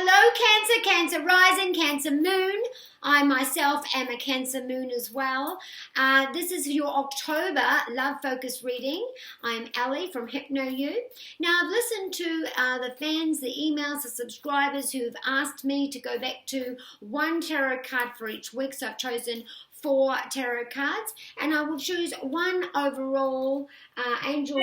Hello Cancer, Cancer rising, Cancer moon. I myself am a Cancer moon as well. This is your October love focus reading. I'm Ellie from HYPNOYOU. Now I've listened to the fans, the emails, the subscribers who've asked me to go back to one tarot card for each week. So I've chosen 4 tarot cards, and I will choose one overall angel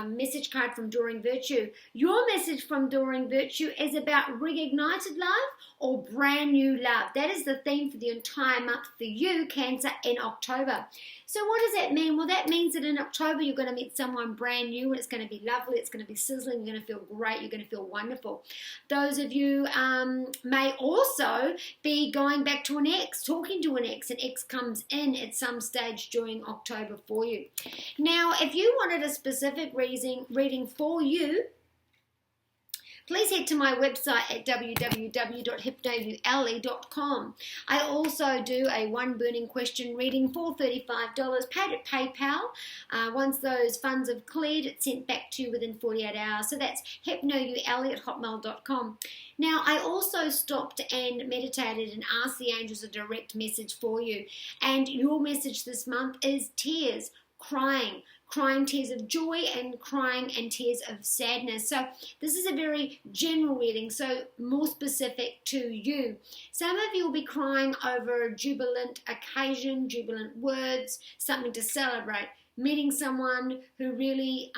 message card from Drawing Virtue. Your message from Drawing Virtue is about reignited love or brand new love. That is the theme for the entire month for you, Cancer, in October. So what does that mean? Well, that means that in October you're going to meet someone brand new, and it's going to be lovely, it's going to be sizzling, you're going to feel great, you're going to feel wonderful. Those of you may also be going back to an ex, talking to an ex comes in at some stage during October for you. Now, if you wanted a specific reading for you, please head to my website at www.hypnoyouellie.com. I also do a one burning question reading for $35 paid at PayPal. Once those funds have cleared, it's sent back to you within 48 hours. So that's hypnoyouellie@hotmail.com. Now, I also stopped and meditated and asked the angels a direct message for you. And your message this month is tears, crying tears of joy and crying and tears of sadness. So this is a very general reading, so more specific to you. Some of you will be crying over a jubilant occasion, jubilant words, something to celebrate. Meeting someone who really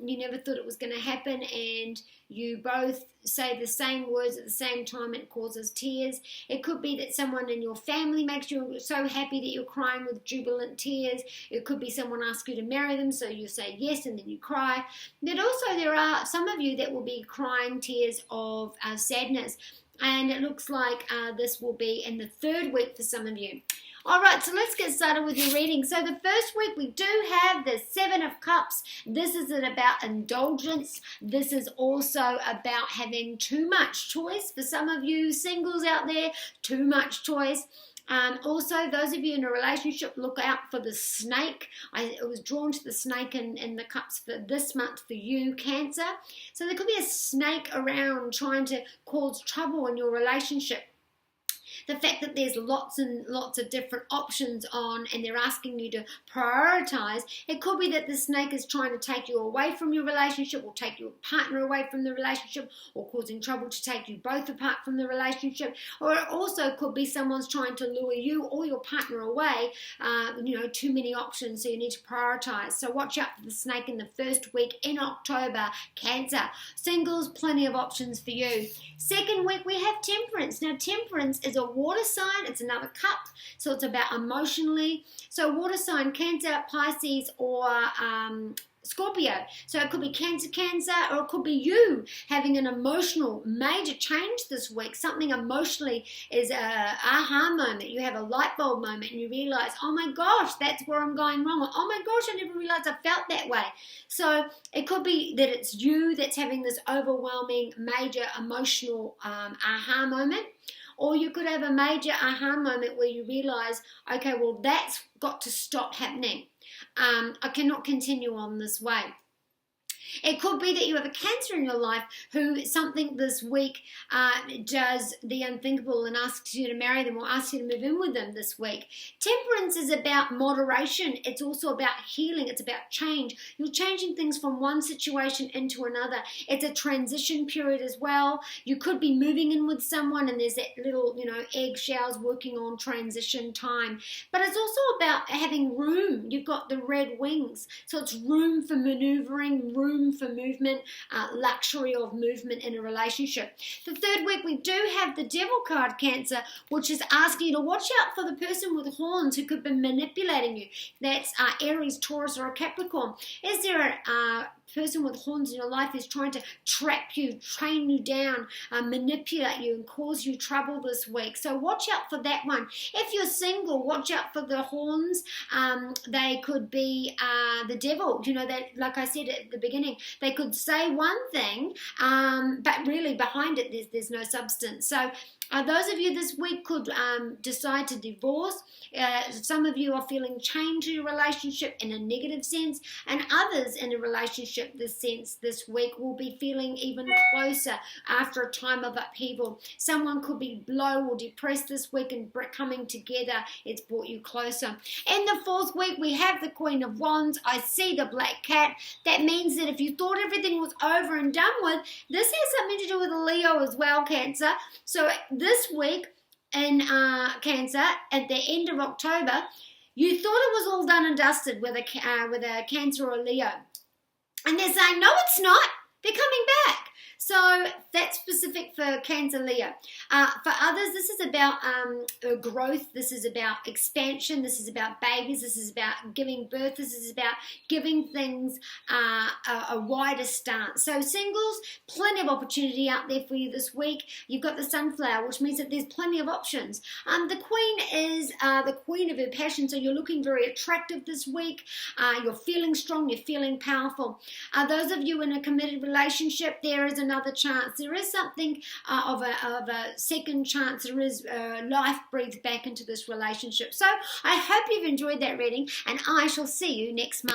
you never thought it was going to happen, and you both say the same words at the same time, it causes tears. It could be that someone in your family makes you so happy that you're crying with jubilant tears. It could be someone asks you to marry them, so you say yes and then you cry. But also there are some of you that will be crying tears of sadness, and it looks like this will be in the 3rd week for some of you. All right, so let's get started with your reading. So the first week we do have the 7 of Cups. This is about indulgence. This is also about having too much choice. For some of you singles out there, too much choice. Also, those of you in a relationship, look out for the snake. I was drawn to the snake in the cups for this month for you, Cancer. So there could be a snake around trying to cause trouble in your relationship. The fact that there's lots and lots of different options on, and they're asking you to prioritize, it could be that the snake is trying to take you away from your relationship, or take your partner away from the relationship, or causing trouble to take you both apart from the relationship. Or it also could be someone's trying to lure you or your partner away. Too many options, so you need to prioritize. So watch out for the snake in the 1st week in October, Cancer. Singles, plenty of options for you. 2nd week we have Temperance. Now Temperance is a water sign, it's another cup, so it's about emotionally. So water sign, Cancer, Pisces, or Scorpio. So it could be Cancer, or it could be you having an emotional major change this week. Something emotionally is a aha moment. You have a light bulb moment and you realize, oh my gosh, that's where I'm going wrong. Or, oh my gosh, I never realized I felt that way. So it could be that it's you that's having this overwhelming major emotional aha moment. Or you could have a major aha moment where you realize, okay, well, that's got to stop happening. I cannot continue on this way. It could be that you have a Cancer in your life who something this week does the unthinkable and asks you to marry them or asks you to move in with them this week. Temperance is about moderation. It's also about healing. It's about change. You're changing things from one situation into another. It's a transition period as well. You could be moving in with someone and there's that little, eggshells working on transition time. But it's also about having room. You've got the red wings. So it's room for maneuvering, room for movement, luxury of movement in a relationship. The 3rd week we do have the Devil card, Cancer, which is asking you to watch out for the person with horns who could be manipulating you. That's Aries, Taurus, or a Capricorn. Is there a person with horns in your life who's trying to trap you, train you down, manipulate you, and cause you trouble this week? So watch out for that one. If you're single, watch out for the horns. They could be the devil. That, like I said at the beginning, they could say one thing, but really behind it there's no substance. So Those of you this week could decide to divorce. Some of you are feeling chained to your relationship in a negative sense, and others in a relationship this week will be feeling even closer after a time of upheaval. Someone could be low or depressed this week, and coming together, it's brought you closer. In the fourth week, we have the Queen of Wands. I see the black cat. That means that if you thought everything was over and done with, this has something to do with Leo as well, Cancer. So this week in Cancer, at the end of October, you thought it was all done and dusted with a Cancer or Leo. And they're saying, no, it's not. They're coming back. So that's specific for Cancer, Leo. For others, this is about growth. This is about expansion. This is about babies. This is about giving birth. This is about giving things a wider stance. So singles, plenty of opportunity out there for you this week. You've got the sunflower, which means that there's plenty of options. The Queen is the queen of her passion, so you're looking very attractive this week. You're feeling strong. You're feeling powerful. Those of you in a committed relationship, there is another chance. There is something of a second chance. There is life breathed back into this relationship. So I hope you've enjoyed that reading, and I shall see you next month.